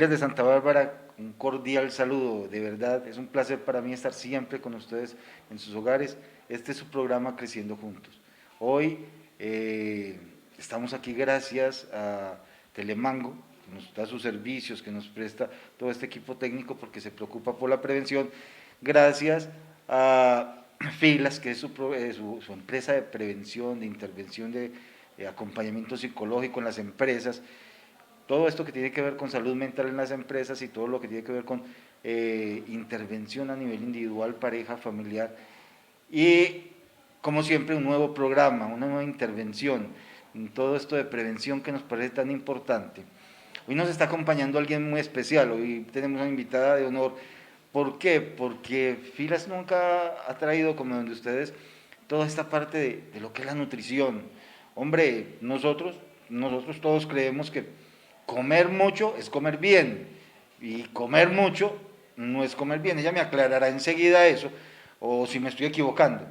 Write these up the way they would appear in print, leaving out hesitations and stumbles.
desde Santa Bárbara, un cordial saludo, de verdad, es un placer para mí estar siempre con ustedes en sus hogares. Este es su programa Creciendo Juntos. Hoy estamos aquí gracias a Telemango, que nos da sus servicios, que nos presta todo este equipo técnico porque se preocupa por la prevención, gracias a Filas, que es su empresa de prevención, de intervención, de acompañamiento psicológico en las empresas, todo esto que tiene que ver con salud mental en las empresas y todo lo que tiene que ver con intervención a nivel individual, pareja, familiar y como siempre un nuevo programa, una nueva intervención en todo esto de prevención que nos parece tan importante. Hoy nos está acompañando alguien muy especial, hoy tenemos una invitada de honor. ¿Por qué? Porque Filas nunca ha traído como donde ustedes toda esta parte de lo que es la nutrición. Hombre, nosotros todos creemos que comer mucho es comer bien y comer mucho no es comer bien. Ella me aclarará enseguida eso o si me estoy equivocando.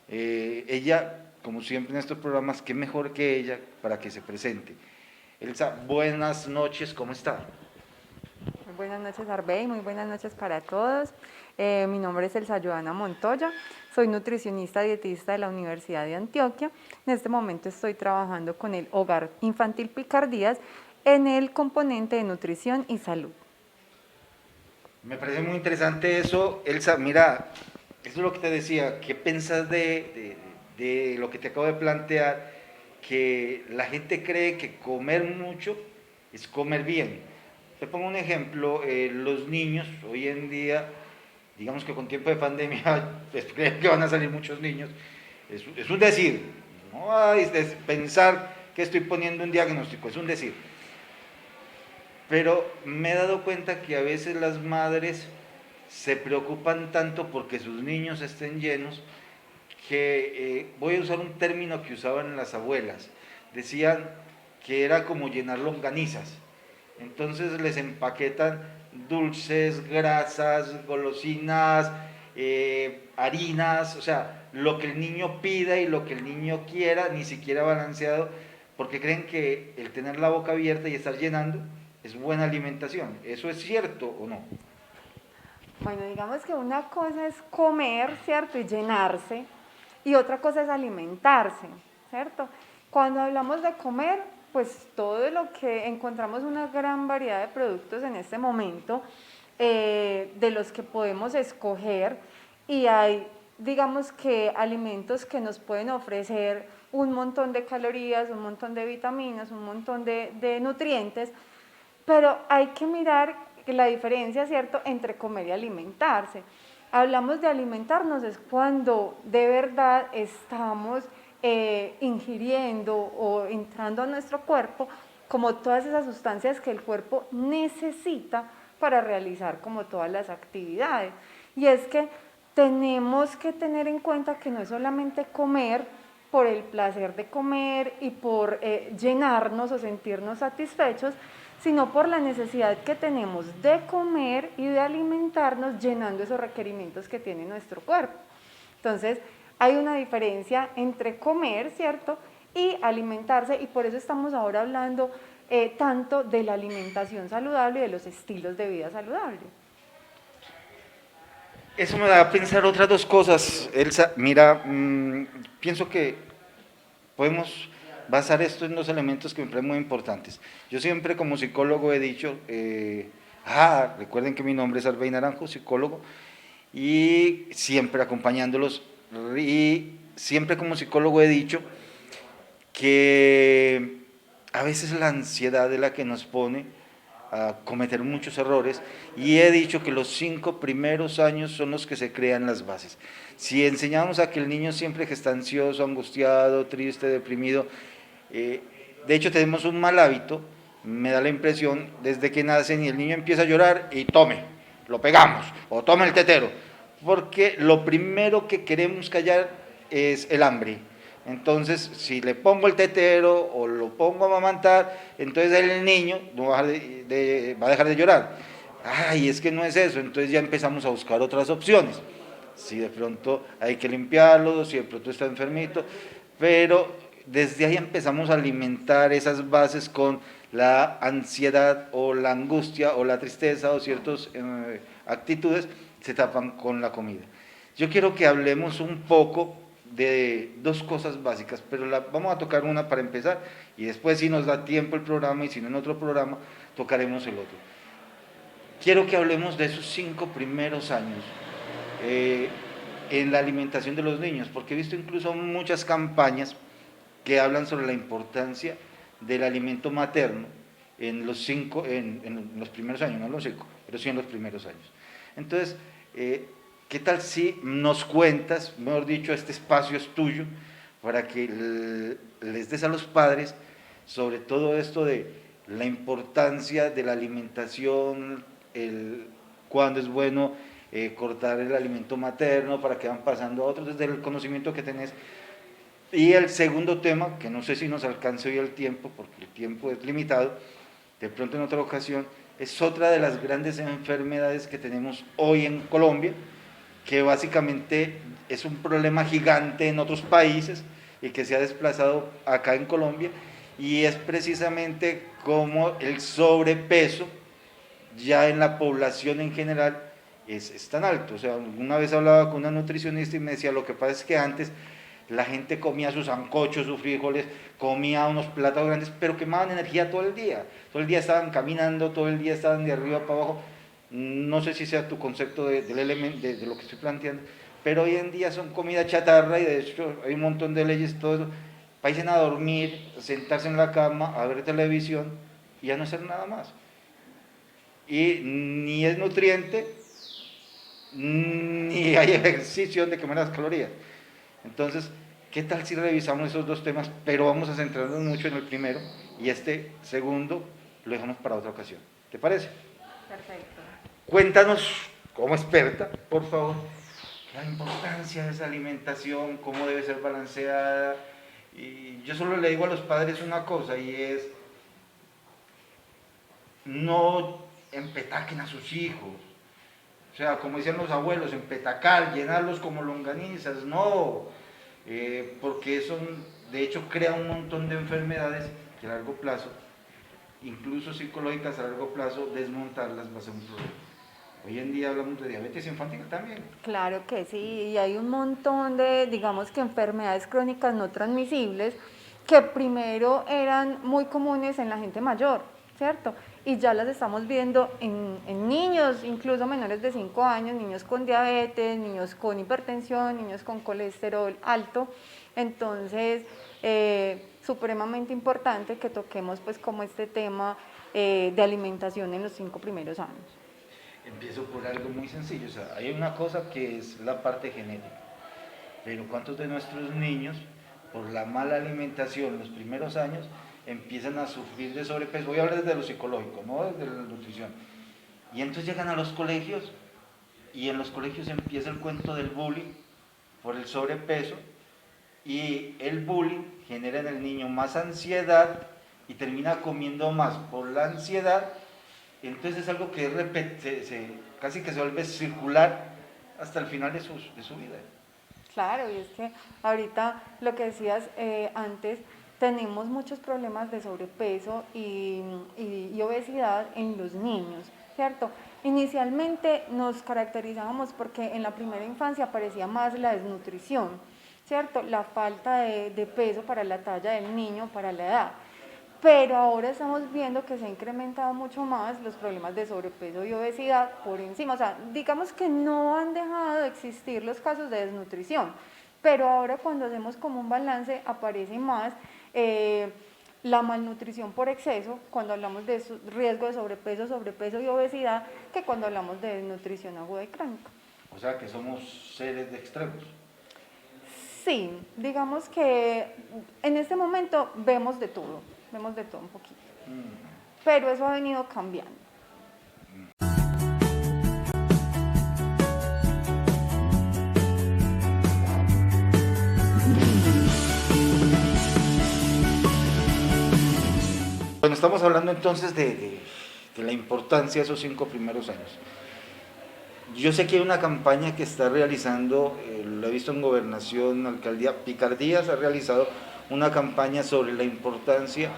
Ella, como siempre en estos programas, qué mejor que ella para que se presente. Elsa, buenas noches, ¿cómo está? Muy buenas noches, Arbey, muy buenas noches para todos. Mi nombre es Elsa Joana Montoya, soy nutricionista dietista de la Universidad de Antioquia. En este momento estoy trabajando con el Hogar Infantil Picardías en el componente de nutrición y salud. Me parece muy interesante eso, Elsa. Mira, eso es lo que te decía. ¿Qué piensas de lo que te acabo de plantear? Que la gente cree que comer mucho es comer bien. Te pongo un ejemplo, los niños hoy en día, digamos que con tiempo de pandemia, pues, creen que van a salir muchos niños, es un decir, no es pensar que estoy poniendo un diagnóstico, es un decir. Pero me he dado cuenta que a veces las madres se preocupan tanto porque sus niños estén llenos que voy a usar un término que usaban las abuelas. Decían que era como llenar longanizas. Entonces les empaquetan dulces, grasas, golosinas, harinas, o sea, lo que el niño pida y lo que el niño quiera, ni siquiera balanceado, porque creen que el tener la boca abierta y estar llenando es buena alimentación. ¿Eso es cierto o no? Bueno, digamos que una cosa es comer, ¿cierto? Y llenarse, y otra cosa es alimentarse, ¿cierto? Cuando hablamos de comer, pues todo lo que encontramos una gran variedad de productos en este momento, de los que podemos escoger, y hay, digamos que alimentos que nos pueden ofrecer un montón de calorías, un montón de vitaminas, un montón de nutrientes, pero hay que mirar la diferencia, ¿cierto?, entre comer y alimentarse. Hablamos de alimentarnos es cuando de verdad estamos ingiriendo o entrando a nuestro cuerpo como todas esas sustancias que el cuerpo necesita para realizar como todas las actividades. Y es que tenemos que tener en cuenta que no es solamente comer por el placer de comer y por llenarnos o sentirnos satisfechos, sino por la necesidad que tenemos de comer y de alimentarnos llenando esos requerimientos que tiene nuestro cuerpo. Entonces, hay una diferencia entre comer, ¿cierto?, y alimentarse, y por eso estamos ahora hablando tanto de la alimentación saludable y de los estilos de vida saludable. Eso me da a pensar otras dos cosas, Elsa. Mira, pienso que podemos basar esto en dos elementos que me parecen muy importantes. Yo siempre como psicólogo he dicho, recuerden que mi nombre es Arbey Naranjo, psicólogo, y siempre acompañándolos, y siempre como psicólogo he dicho que a veces la ansiedad es la que nos pone a cometer muchos errores y he dicho que los 5 primeros años son los que se crean las bases. Si enseñamos a que el niño siempre que está ansioso, angustiado, triste, deprimido, de hecho tenemos un mal hábito, me da la impresión, desde que nacen y el niño empieza a llorar y tome, lo pegamos o tome el tetero, porque lo primero que queremos callar es el hambre. Entonces, si le pongo el tetero o lo pongo a amamantar, entonces el niño no va a dejar de llorar. Ay, es que no es eso, entonces ya empezamos a buscar otras opciones. Si de pronto hay que limpiarlo, si de pronto está enfermito, pero desde ahí empezamos a alimentar esas bases con la ansiedad o la angustia o la tristeza o ciertas actitudes se tapan con la comida. Yo quiero que hablemos un poco de dos cosas básicas, pero vamos a tocar una para empezar y después, si nos da tiempo el programa y si no en otro programa, tocaremos el otro. Quiero que hablemos de esos 5 primeros años en la alimentación de los niños, porque he visto incluso muchas campañas que hablan sobre la importancia del alimento materno en los primeros años, no los 5, pero sí en los primeros años. Entonces, ¿qué tal si nos cuentas, mejor dicho, este espacio es tuyo, para que les des a los padres sobre todo esto de la importancia de la alimentación, cuándo es bueno cortar el alimento materno para que van pasando a otros, desde el conocimiento que tenés? Y el segundo tema, que no sé si nos alcance hoy el tiempo, porque el tiempo es limitado, de pronto en otra ocasión, es otra de las grandes enfermedades que tenemos hoy en Colombia, que básicamente es un problema gigante en otros países y que se ha desplazado acá en Colombia, y es precisamente como el sobrepeso ya en la población en general es tan alto. O sea, una vez hablaba con una nutricionista y me decía, lo que pasa es que antes la gente comía sus sancochos, sus frijoles, comía unos platos grandes, pero quemaban energía todo el día estaban caminando, todo el día estaban de arriba para abajo. No sé si sea tu concepto de lo que estoy planteando, pero hoy en día son comida chatarra, y de hecho hay un montón de leyes, todo eso, para irse a dormir, sentarse en la cama, a ver televisión y a no hacer nada más. Y ni es nutriente, ni hay ejercicio de quemar las calorías. Entonces, ¿qué tal si revisamos esos dos temas? Pero vamos a centrarnos mucho en el primero, y este segundo lo dejamos para otra ocasión. ¿Te parece? Perfecto. Cuéntanos, como experta, por favor, la importancia de esa alimentación, cómo debe ser balanceada. Y yo solo le digo a los padres una cosa, y es: no empetaquen a sus hijos. O sea, como decían los abuelos, empetacar, llenarlos como longanizas, no, porque eso de hecho crea un montón de enfermedades que a largo plazo, incluso psicológicas a largo plazo, desmontarlas va a ser un problema. Hoy en día hablamos de diabetes infantil también. Claro que sí, y hay un montón de, digamos que enfermedades crónicas no transmisibles que primero eran muy comunes en la gente mayor, ¿cierto? Y ya las estamos viendo en niños, incluso menores de 5 años, niños con diabetes, niños con hipertensión, niños con colesterol alto. Entonces, supremamente importante que toquemos pues como este tema de alimentación en los 5 primeros años. Empiezo por algo muy sencillo, o sea, hay una cosa que es la parte genética, pero ¿cuántos de nuestros niños, por la mala alimentación en los primeros años, empiezan a sufrir de sobrepeso? Voy a hablar desde lo psicológico, no desde la nutrición. Y entonces llegan a los colegios, y en los colegios empieza el cuento del bullying por el sobrepeso, y el bullying genera en el niño más ansiedad y termina comiendo más por la ansiedad. Entonces es algo que casi que se vuelve circular hasta el final de su vida. Claro, y es que ahorita lo que decías antes, tenemos muchos problemas de sobrepeso y obesidad en los niños, ¿cierto? Inicialmente nos caracterizábamos porque en la primera infancia aparecía más la desnutrición, ¿cierto? La falta de peso para la talla del niño, para la edad. Pero ahora estamos viendo que se ha incrementado mucho más los problemas de sobrepeso y obesidad por encima. O sea, digamos que no han dejado de existir los casos de desnutrición, pero ahora cuando hacemos como un balance aparece más la malnutrición por exceso, cuando hablamos de riesgo de sobrepeso y obesidad, que cuando hablamos de desnutrición aguda y crónica. O sea, que somos seres de extremos. Sí, digamos que en este momento vemos de todo un poquito, pero eso ha venido cambiando. Bueno, estamos hablando entonces de la importancia de esos 5 primeros años. Yo sé que hay una campaña que está realizando, lo he visto en Gobernación, Alcaldía, Picardías ha realizado una campaña sobre la importancia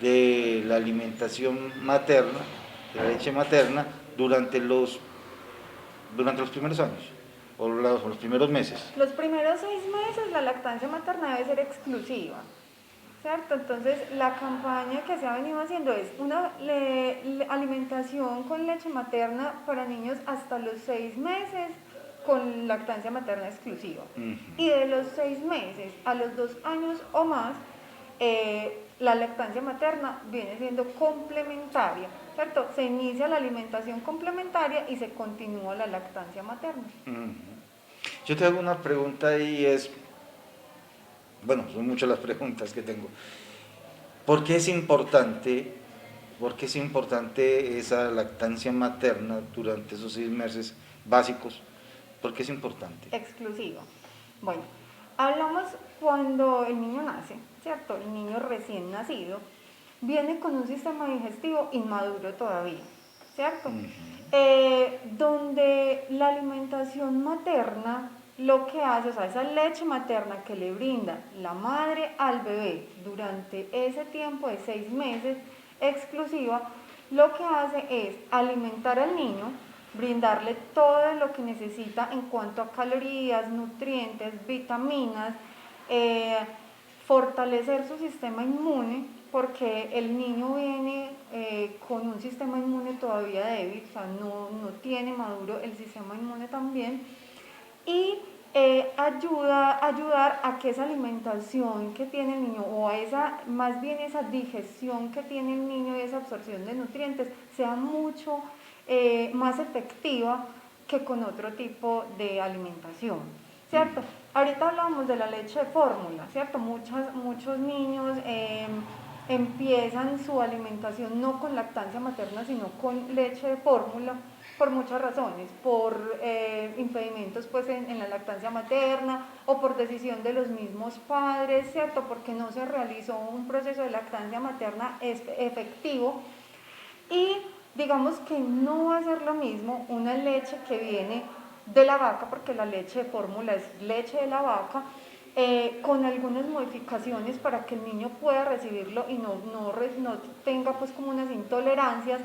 de la alimentación materna, de la leche materna, durante los primeros años o los primeros meses? Los primeros 6 meses la lactancia materna debe ser exclusiva, ¿cierto? Entonces la campaña que se ha venido haciendo es una alimentación con leche materna para niños hasta los 6 meses con lactancia materna exclusiva. Y de los 6 meses a los 2 años o más, la lactancia materna viene siendo complementaria, ¿cierto? Se inicia la alimentación complementaria y se continúa la lactancia materna. Yo te hago una pregunta y es, bueno, son muchas las preguntas que tengo. ¿Por qué es importante esa lactancia materna durante esos 6 meses básicos? ¿Por qué es importante? Exclusiva. Bueno, hablamos cuando el niño nace, ¿cierto? El niño recién nacido viene con un sistema digestivo inmaduro todavía, ¿cierto? Donde la alimentación materna lo que hace, o sea, esa leche materna que le brinda la madre al bebé durante ese tiempo de 6 meses exclusiva, lo que hace es alimentar al niño, brindarle todo lo que necesita en cuanto a calorías, nutrientes, vitaminas, fortalecer su sistema inmune, porque el niño viene con un sistema inmune todavía débil, o sea, no tiene maduro el sistema inmune también, y ayudar a que esa alimentación que tiene el niño, o a más bien esa digestión que tiene el niño y esa absorción de nutrientes, sea mucho más efectiva que con otro tipo de alimentación, ¿cierto? Ahorita hablábamos de la leche de fórmula, ¿cierto? Muchos niños empiezan su alimentación no con lactancia materna, sino con leche de fórmula, por muchas razones, por impedimentos pues en la lactancia materna o por decisión de los mismos padres, ¿cierto? Porque no se realizó un proceso de lactancia materna efectivo, y digamos que no va a ser lo mismo una leche que viene de la vaca, porque la leche de fórmula es leche de la vaca, con algunas modificaciones para que el niño pueda recibirlo y no tenga pues como unas intolerancias,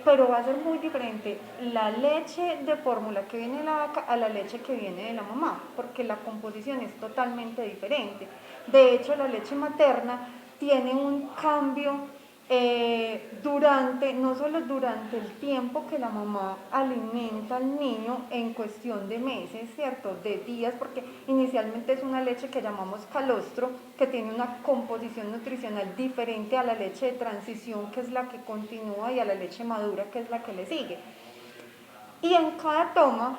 pero va a ser muy diferente la leche de fórmula que viene de la vaca a la leche que viene de la mamá, porque la composición es totalmente diferente. De hecho, la leche materna tiene un cambio no solo durante el tiempo que la mamá alimenta al niño en cuestión de meses, ¿cierto? De días, porque inicialmente es una leche que llamamos calostro, que tiene una composición nutricional diferente a la leche de transición, que es la que continúa, y a la leche madura, que es la que le sigue. Y en cada toma,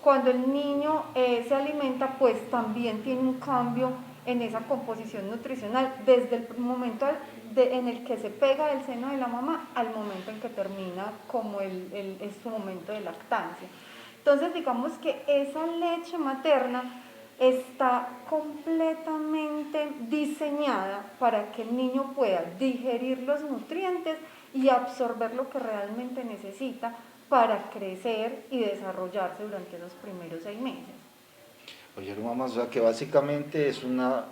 cuando el niño se alimenta, pues también tiene un cambio en esa composición nutricional desde el momento en el que se pega del seno de la mamá al momento en que termina como es su momento de lactancia. Entonces digamos que esa leche materna está completamente diseñada para que el niño pueda digerir los nutrientes y absorber lo que realmente necesita para crecer y desarrollarse durante los primeros 6 meses. Oye, mamá, o sea que básicamente es la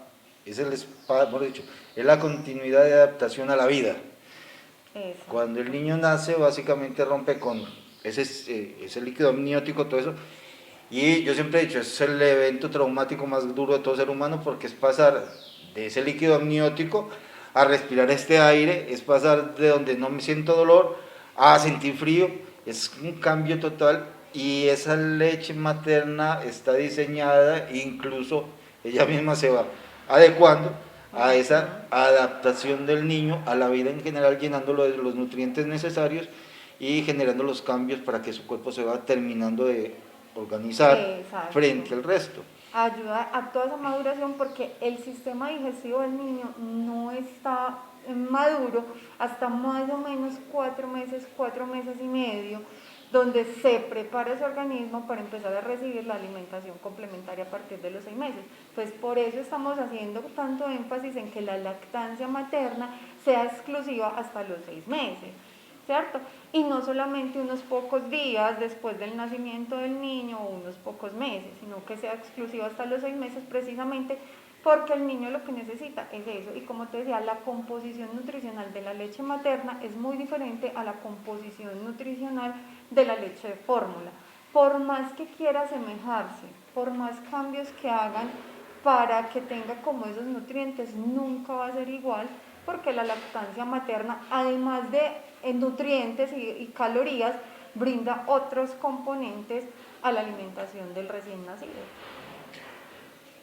continuidad de adaptación a la vida. Exacto. Cuando el niño nace, básicamente rompe con ese líquido amniótico, todo eso. Y yo siempre he dicho, es el evento traumático más duro de todo ser humano, porque es pasar de ese líquido amniótico a respirar este aire, es pasar de donde no me siento dolor a sentir frío, es un cambio total. Y esa leche materna está diseñada, incluso ella misma se va adecuando a esa adaptación del niño a la vida en general, llenándolo de los nutrientes necesarios y generando los cambios para que su cuerpo se va terminando de organizar. Exacto. Frente al resto. Ayuda a toda esa maduración, porque el sistema digestivo del niño no está maduro hasta más o menos 4 meses, 4 meses y medio, donde se prepara ese organismo para empezar a recibir la alimentación complementaria a partir de los 6 meses. Pues por eso estamos haciendo tanto énfasis en que la lactancia materna sea exclusiva hasta los 6 meses, ¿cierto? Y no solamente unos pocos días después del nacimiento del niño o unos pocos meses, sino que sea exclusiva hasta los 6 meses, precisamente porque el niño lo que necesita es eso. Y como te decía, la composición nutricional de la leche materna es muy diferente a la composición nutricional de la leche de fórmula. Por más que quiera asemejarse, por más cambios que hagan para que tenga como esos nutrientes, nunca va a ser igual, porque la lactancia materna, además de nutrientes y calorías, brinda otros componentes a la alimentación del recién nacido.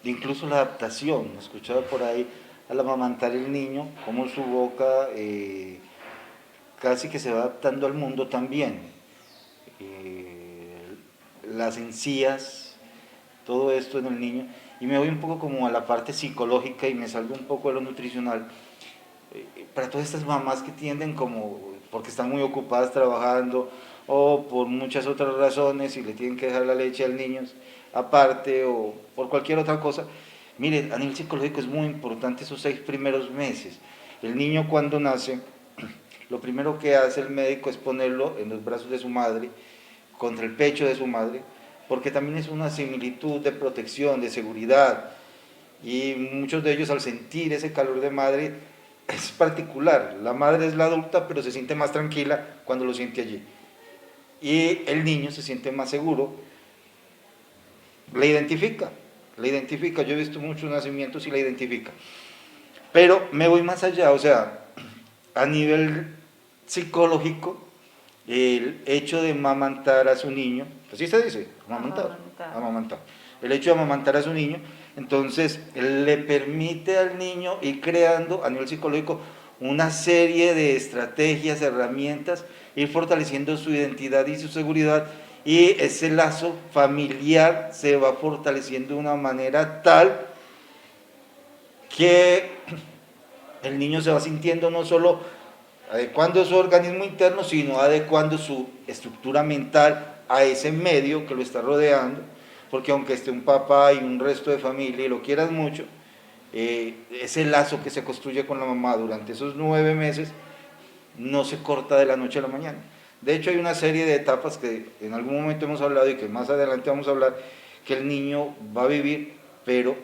Incluso la adaptación, escuchaba por ahí al amamantar el niño, cómo su boca casi que se va adaptando al mundo también. Las encías, todo esto en el niño, y me voy un poco como a la parte psicológica y me salgo un poco de lo nutricional. Para todas estas mamás que tienden como, porque están muy ocupadas trabajando o por muchas otras razones y le tienen que dejar la leche al niño aparte o por cualquier otra cosa, miren, a nivel psicológico es muy importante esos 6 primeros meses. El niño cuando nace, lo primero que hace el médico es ponerlo en los brazos de su madre, contra el pecho de su madre, porque también es una similitud de protección, de seguridad, y muchos de ellos al sentir ese calor de madre es particular. La madre es la adulta, pero se siente más tranquila cuando lo siente allí. Y el niño se siente más seguro, la identifica, la identifica. Yo he visto muchos nacimientos y la identifica. Pero me voy más allá, o sea, a nivel psicológico, el hecho de amamantar a su niño, así se dice, amamantar, amamantar. El hecho de amamantar a su niño, entonces le permite al niño ir creando a nivel psicológico una serie de estrategias, herramientas, ir fortaleciendo su identidad y su seguridad, y ese lazo familiar se va fortaleciendo de una manera tal que el niño se va sintiendo no solo adecuando su organismo interno, sino adecuando su estructura mental a ese medio que lo está rodeando, porque aunque esté un papá y un resto de familia y lo quieras mucho, ese lazo que se construye con la mamá durante esos 9 meses no se corta de la noche a la mañana. De hecho, hay una serie de etapas que en algún momento hemos hablado y que más adelante vamos a hablar, que el niño va a vivir, pero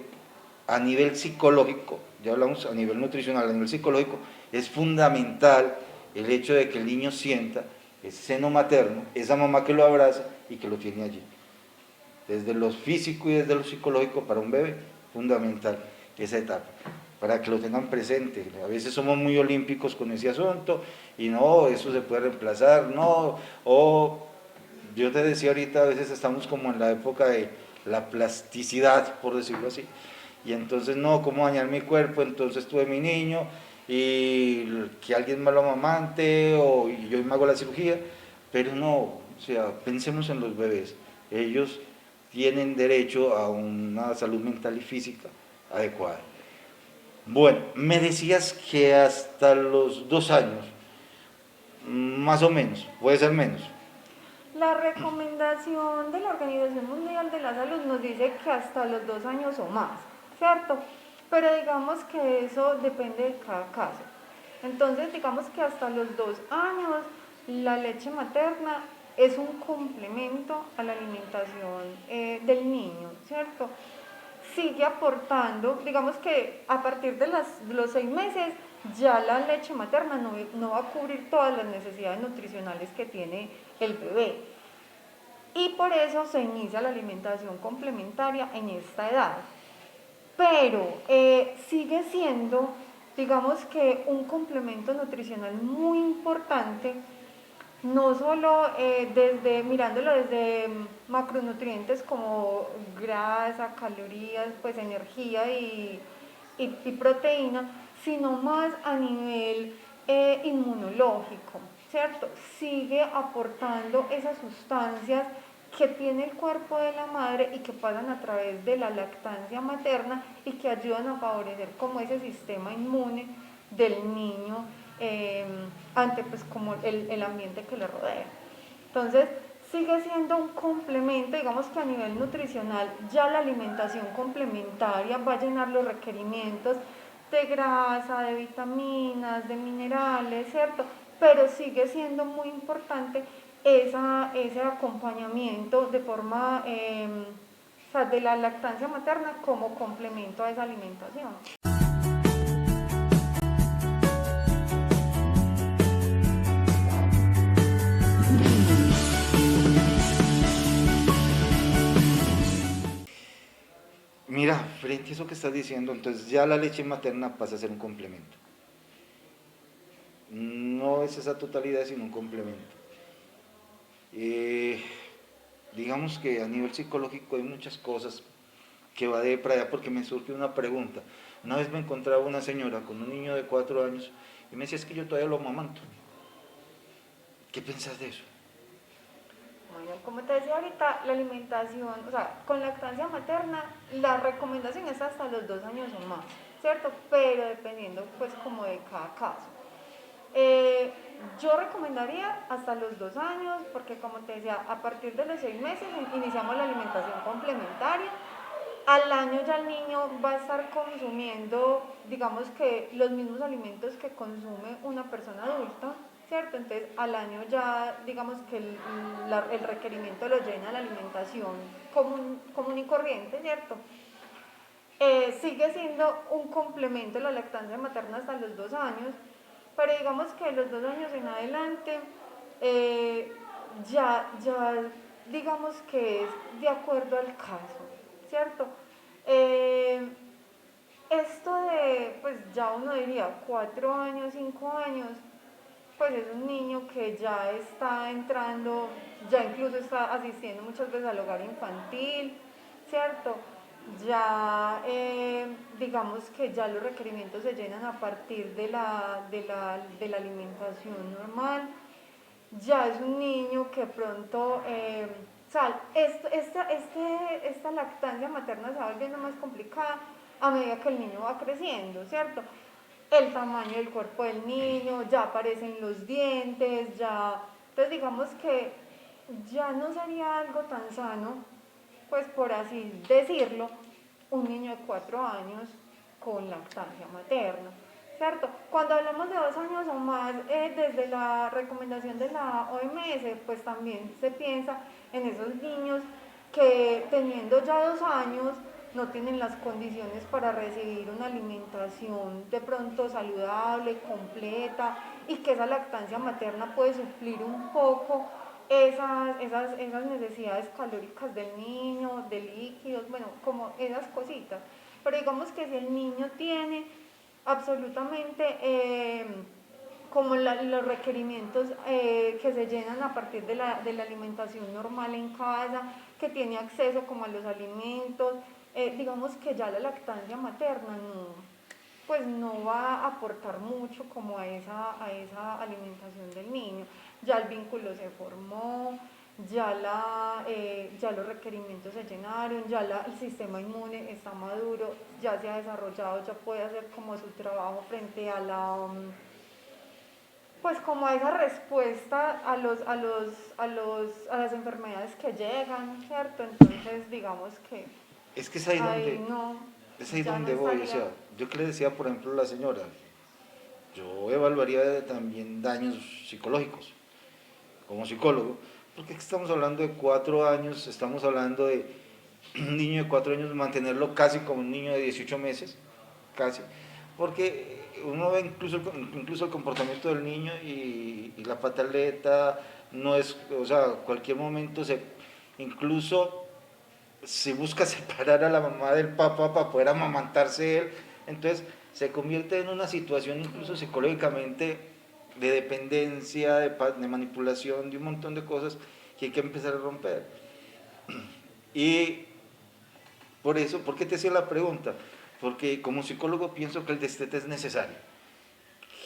a nivel psicológico, ya hablamos a nivel nutricional, a nivel psicológico, es fundamental el hecho de que el niño sienta ese seno materno, esa mamá que lo abraza y que lo tiene allí. Desde lo físico y desde lo psicológico para un bebé, fundamental esa etapa, para que lo tengan presente. A veces somos muy olímpicos con ese asunto y no, eso se puede reemplazar, no, o yo te decía ahorita, a veces estamos como en la época de la plasticidad, por decirlo así, y entonces no, ¿cómo dañar mi cuerpo? Entonces tuve mi niño y que alguien me lo amamante o y yo me hago la cirugía, pero no, o sea, pensemos en los bebés, ellos tienen derecho a una salud mental y física adecuada. Bueno, me decías que hasta los 2 años, más o menos, puede ser menos. La recomendación de la Organización Mundial de la Salud nos dice que hasta los 2 años o más, ¿cierto? Pero digamos que eso depende de cada caso. Entonces, digamos que hasta los 2 años la leche materna es un complemento a la alimentación del niño, ¿cierto? Sigue aportando, digamos que a partir de los 6 meses ya la leche materna no va a cubrir todas las necesidades nutricionales que tiene el bebé. Y por eso se inicia la alimentación complementaria en esta edad. Pero sigue siendo, digamos que un complemento nutricional muy importante, no solo mirándolo desde macronutrientes como grasa, calorías, pues energía y proteína, sino más a nivel inmunológico, ¿cierto? Sigue aportando esas sustancias que tiene el cuerpo de la madre y que pasan a través de la lactancia materna y que ayudan a favorecer como ese sistema inmune del niño ante pues como el ambiente que le rodea. Entonces sigue siendo un complemento, digamos que a nivel nutricional ya la alimentación complementaria va a llenar los requerimientos de grasa, de vitaminas, de minerales, ¿cierto? Pero sigue siendo muy importante ese acompañamiento de forma sea, de la lactancia materna como complemento a esa alimentación. Mira, frente a eso que estás diciendo, entonces ya la leche materna pasa a ser un complemento. No es esa totalidad, sino un complemento. Digamos que a nivel psicológico hay muchas cosas que va de para allá porque me surgió una pregunta. Una vez me encontraba una señora con un niño de 4 años y me decía, es que yo todavía lo amamanto. ¿Qué piensas de eso? Bueno, como te decía ahorita, la alimentación, o sea, con lactancia materna, la recomendación es hasta los 2 años o más, ¿cierto? Pero dependiendo, pues, como de cada caso. Yo recomendaría hasta los 2 años, porque como te decía, a partir de los 6 meses iniciamos la alimentación complementaria. Al año ya el niño va a estar consumiendo, digamos que los mismos alimentos que consume una persona adulta, ¿cierto? Entonces al año ya, digamos que el requerimiento lo llena la alimentación común y corriente, ¿cierto? Sigue siendo un complemento la lactancia materna hasta los 2 años, pero digamos que los 2 años en adelante ya digamos que es de acuerdo al caso, ¿cierto? Esto de, pues ya uno diría 4 años, 5 años, pues es un niño que ya está entrando, ya incluso está asistiendo muchas veces al hogar infantil, ¿cierto? Ya digamos que ya los requerimientos se llenan a partir de la alimentación normal. Ya es un niño que pronto, o sea, esta lactancia materna se va volviendo más complicada a medida que el niño va creciendo, ¿cierto? El tamaño del cuerpo del niño, ya aparecen los dientes, ya... Entonces digamos que ya no sería algo tan sano, pues por así decirlo, un niño de 4 años con lactancia materna, ¿cierto? Cuando hablamos de 2 años o más, desde la recomendación de la OMS, pues también se piensa en esos niños que teniendo ya 2 años no tienen las condiciones para recibir una alimentación de pronto saludable, completa, y que esa lactancia materna puede suplir un poco esas necesidades calóricas del niño, de líquidos, bueno, como esas cositas. Pero digamos que si el niño tiene absolutamente como los requerimientos que se llenan a partir de la alimentación normal en casa, que tiene acceso como a los alimentos, digamos que ya la lactancia materna pues no va a aportar mucho como a esa alimentación del niño. Ya el vínculo se formó, ya los requerimientos se llenaron, ya el sistema inmune está maduro, ya se ha desarrollado, ya puede hacer como su trabajo frente a pues como a esa respuesta a las enfermedades que llegan, ¿cierto? Entonces digamos que Es que es ahí donde, no, es ahí ya no donde voy, o estaría. sea, yo que le decía, por ejemplo, a la señora, yo evaluaría también daños psicológicos como psicólogo, porque estamos hablando de 4 años, estamos hablando de un niño de 4 años, mantenerlo casi como un niño de 18 meses, casi, porque uno ve incluso el comportamiento del niño y la pataleta, no es, o sea, cualquier momento incluso se busca separar a la mamá del papá para poder amamantarse él, entonces se convierte en una situación incluso psicológicamente de dependencia, de manipulación, de un montón de cosas que hay que empezar a romper. Y por eso, ¿por qué te hacía la pregunta? Porque como psicólogo pienso que el destete es necesario.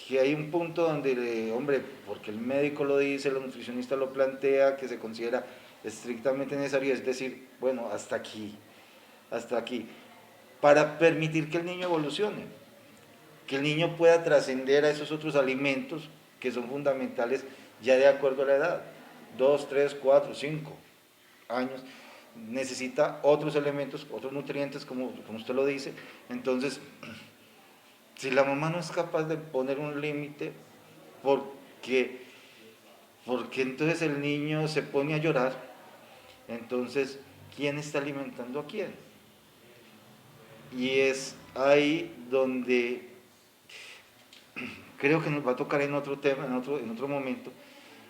Que hay un punto donde, hombre, porque el médico lo dice, el nutricionista lo plantea, que se considera estrictamente necesario, es decir, bueno, hasta aquí, para permitir que el niño evolucione, que el niño pueda trascender a esos otros alimentos que son fundamentales ya de acuerdo a la edad, 2, 3, 4, 5 años, necesita otros elementos, otros nutrientes, como usted lo dice. Entonces, si la mamá no es capaz de poner un límite, porque, porque entonces el niño se pone a llorar, entonces quién está alimentando a quién. Y es ahí donde creo que nos va a tocar en otro tema, en otro momento,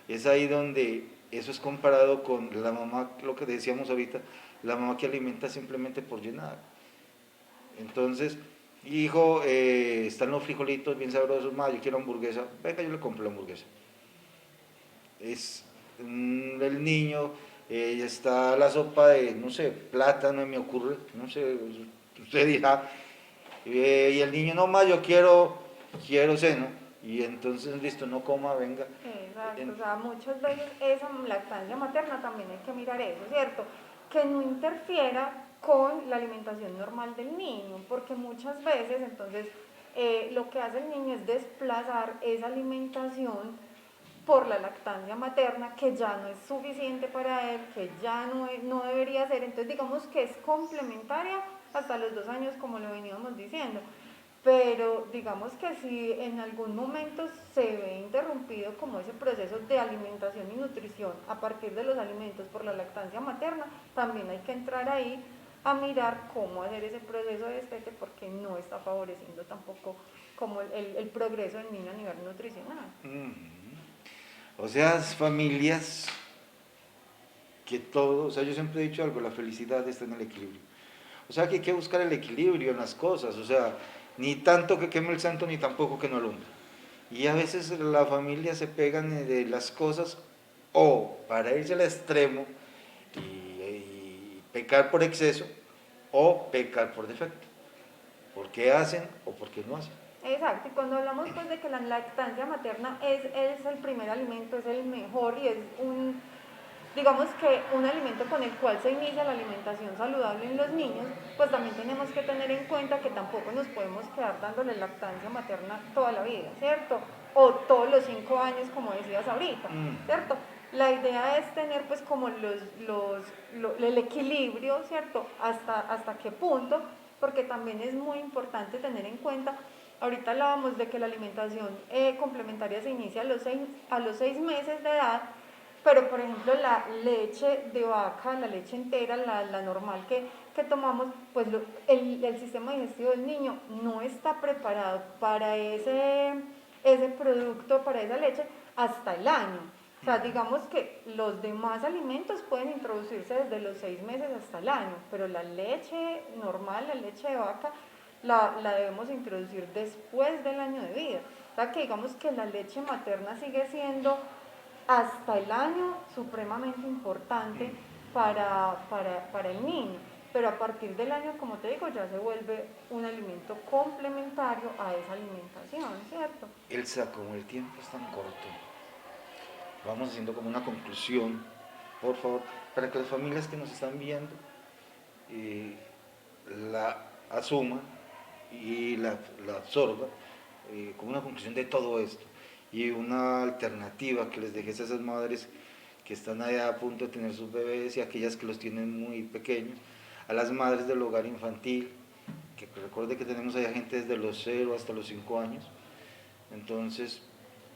es ahí donde eso es comparado con la mamá, lo que decíamos ahorita, la mamá que alimenta simplemente por llenar. Entonces, hijo, están los frijolitos bien sabrosos, ma, yo quiero hamburguesa, venga, yo le compro la hamburguesa. Es el niño, está la sopa de, no sé, plátano, me ocurre, no sé, usted dirá, y el niño, no, ma, yo quiero seno, y entonces, listo, no coma, venga. Exacto, o sea, muchas veces esa lactancia materna también hay que mirar eso, ¿cierto? Que no interfiera con la alimentación normal del niño, porque muchas veces entonces lo que hace el niño es desplazar esa alimentación por la lactancia materna, que ya no es suficiente para él, que ya no debería ser, entonces digamos que es complementaria hasta los 2 años, como lo veníamos diciendo, pero digamos que si en algún momento se ve interrumpido como ese proceso de alimentación y nutrición a partir de los alimentos por la lactancia materna, también hay que entrar ahí a mirar cómo hacer ese proceso de destete, porque no está favoreciendo tampoco como el progreso del niño a nivel nutricional. O sea, familias que todo, o sea, yo siempre he dicho algo, la felicidad está en el equilibrio. O sea, que hay que buscar el equilibrio en las cosas, o sea, ni tanto que queme el santo, ni tampoco que no alumbre. Y a veces la familia se pegan de las cosas o para irse al extremo y pecar por exceso o pecar por defecto. ¿Por qué hacen o por qué no hacen? Exacto, y cuando hablamos pues de que la lactancia materna es el primer alimento, es el mejor y es digamos que un alimento con el cual se inicia la alimentación saludable en los niños, pues también tenemos que tener en cuenta que tampoco nos podemos quedar dándole lactancia materna toda la vida, ¿cierto? O todos los 5 años, como decías ahorita, ¿cierto? La idea es tener pues como el equilibrio, ¿cierto? Hasta qué punto, porque también es muy importante tener en cuenta, ahorita hablábamos de que la alimentación complementaria se inicia a los 6 meses de edad, pero por ejemplo la leche de vaca, la leche entera, la normal que tomamos, pues el sistema digestivo del niño no está preparado para ese producto, para esa leche, hasta el año. O sea, digamos que los demás alimentos pueden introducirse desde los 6 meses hasta el año, pero la leche normal, la leche de vaca, la debemos introducir después del año de vida. O sea, que digamos que la leche materna sigue siendo hasta el año supremamente importante para el niño, pero a partir del año, como te digo, ya se vuelve un alimento complementario a esa alimentación, ¿cierto? Elsa, como el tiempo es tan corto, vamos haciendo como una conclusión, por favor, para que las familias que nos están viendo eh, la asuman y la absorban como una conclusión de todo esto y una alternativa que les dejes a esas madres que están allá a punto de tener sus bebés y aquellas que los tienen muy pequeños, a las madres del hogar infantil, que recuerde que tenemos allá gente desde los 0 hasta los 5 años. Entonces,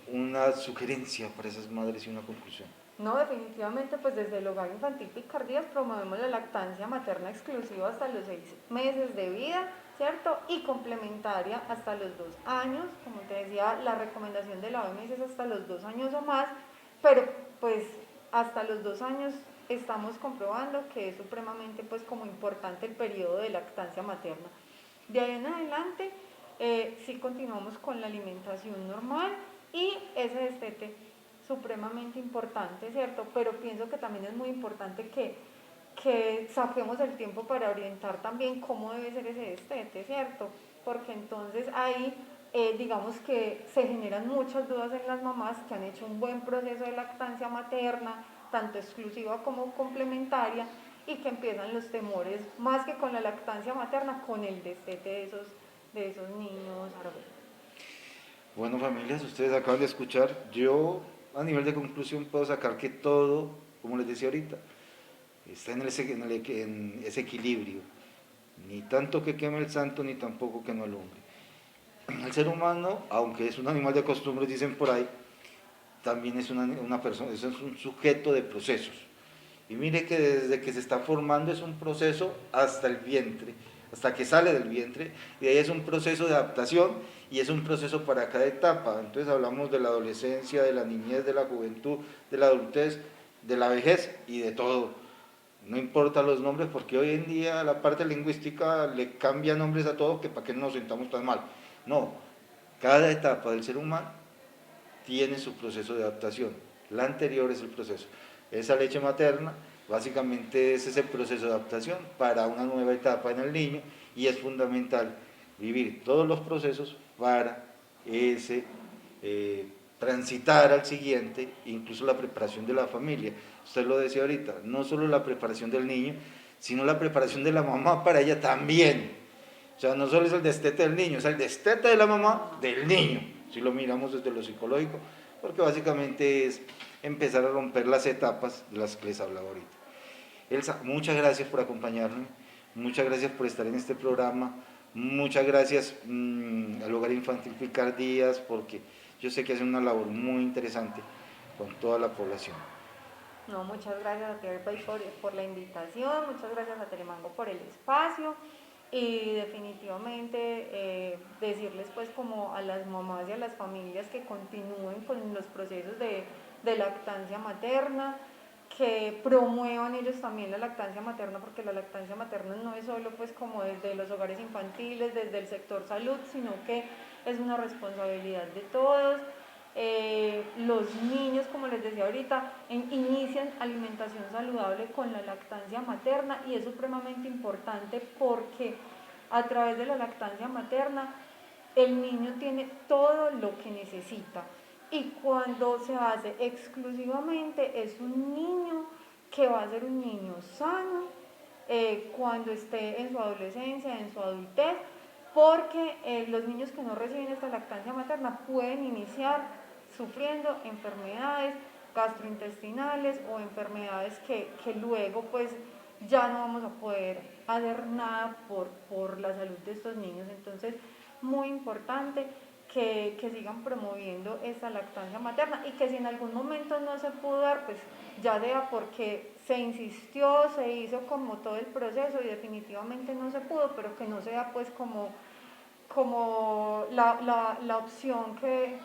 una sugerencia para esas madres y una conclusión. No, definitivamente, pues desde el Hogar Infantil Picardías promovemos la lactancia materna exclusiva hasta los 6 meses de vida, ¿cierto? Y complementaria hasta los 2 años. Como te decía, la recomendación de la OMS es hasta los 2 años o más, pero pues hasta los 2 años estamos comprobando que es supremamente pues como importante el periodo de lactancia materna. De ahí en adelante, sí continuamos con la alimentación normal y ese destete supremamente importante, ¿cierto? Pero pienso que también es muy importante que saquemos el tiempo para orientar también cómo debe ser ese destete, ¿cierto? Porque entonces ahí digamos que se generan muchas dudas en las mamás que han hecho un buen proceso de lactancia materna, tanto exclusiva como complementaria, y que empiezan los temores, más que con la lactancia materna, con el destete de esos niños. Bueno, familias, ustedes acaban de escuchar, yo a nivel de conclusión puedo sacar que todo, como les decía ahorita, está en ese equilibrio, ni tanto que queme el santo, ni tampoco que no alumbre. El ser humano, aunque es un animal de costumbres, dicen por ahí, también es una persona, es un sujeto de procesos. Y mire que desde que se está formando es un proceso hasta el vientre, hasta que sale del vientre, y ahí es un proceso de adaptación y es un proceso para cada etapa. Entonces hablamos de la adolescencia, de la niñez, de la juventud, de la adultez, de la vejez y de todo. No importa los nombres porque hoy en día la parte lingüística le cambia nombres a todo que para que no nos sintamos tan mal. No, cada etapa del ser humano tiene su proceso de adaptación. La anterior es el proceso. Esa leche materna básicamente es ese proceso de adaptación para una nueva etapa en el niño y es fundamental vivir todos los procesos para ese transitar al siguiente, incluso la preparación de la familia. Usted lo decía ahorita, no solo la preparación del niño, sino la preparación de la mamá para ella también. O sea, no solo es el destete del niño, es el destete de la mamá del niño, si lo miramos desde lo psicológico, porque básicamente es empezar a romper las etapas de las que les hablaba ahorita. Elsa, muchas gracias por acompañarme, muchas gracias por estar en este programa, muchas gracias al Hogar Infantil Picardías, porque yo sé que hacen una labor muy interesante con toda la población. No, muchas gracias a Tierpay por la invitación, muchas gracias a Telemango por el espacio y definitivamente decirles pues como a las mamás y a las familias que continúen con los procesos de lactancia materna, que promuevan ellos también la lactancia materna, porque la lactancia materna no es solo pues como desde los hogares infantiles, desde el sector salud, sino que es una responsabilidad de todos. Los niños, como les decía ahorita, inician alimentación saludable con la lactancia materna y es supremamente importante porque a través de la lactancia materna el niño tiene todo lo que necesita y cuando se hace exclusivamente es un niño que va a ser un niño sano cuando esté en su adolescencia, en su adultez, porque los niños que no reciben esta lactancia materna pueden iniciar sufriendo enfermedades gastrointestinales o enfermedades que luego pues ya no vamos a poder hacer nada por la salud de estos niños. Entonces, muy importante que sigan promoviendo esta lactancia materna y que si en algún momento no se pudo dar, pues ya sea porque se insistió, se hizo como todo el proceso y definitivamente no se pudo, pero que no sea pues como la opción que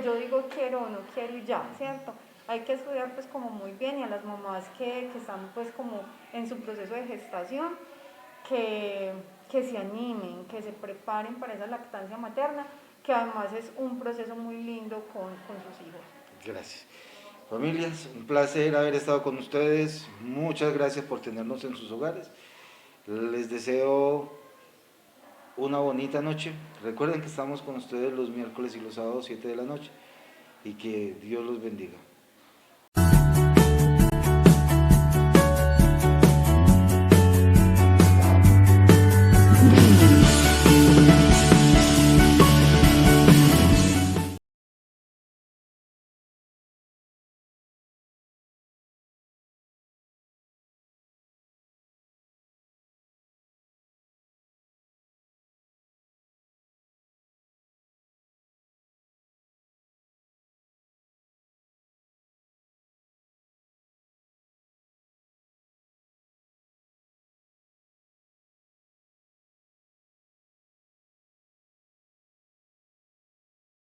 yo digo quiero o no quiero y ya, ¿cierto? Hay que estudiar pues como muy bien y a las mamás que están pues como en su proceso de gestación, que se animen, que se preparen para esa lactancia materna, que además es un proceso muy lindo con sus hijos. Gracias. Familias, un placer haber estado con ustedes. Muchas gracias por tenernos en sus hogares. Les deseo una bonita noche. Recuerden que estamos con ustedes los miércoles y los sábados 7 de la noche y que Dios los bendiga.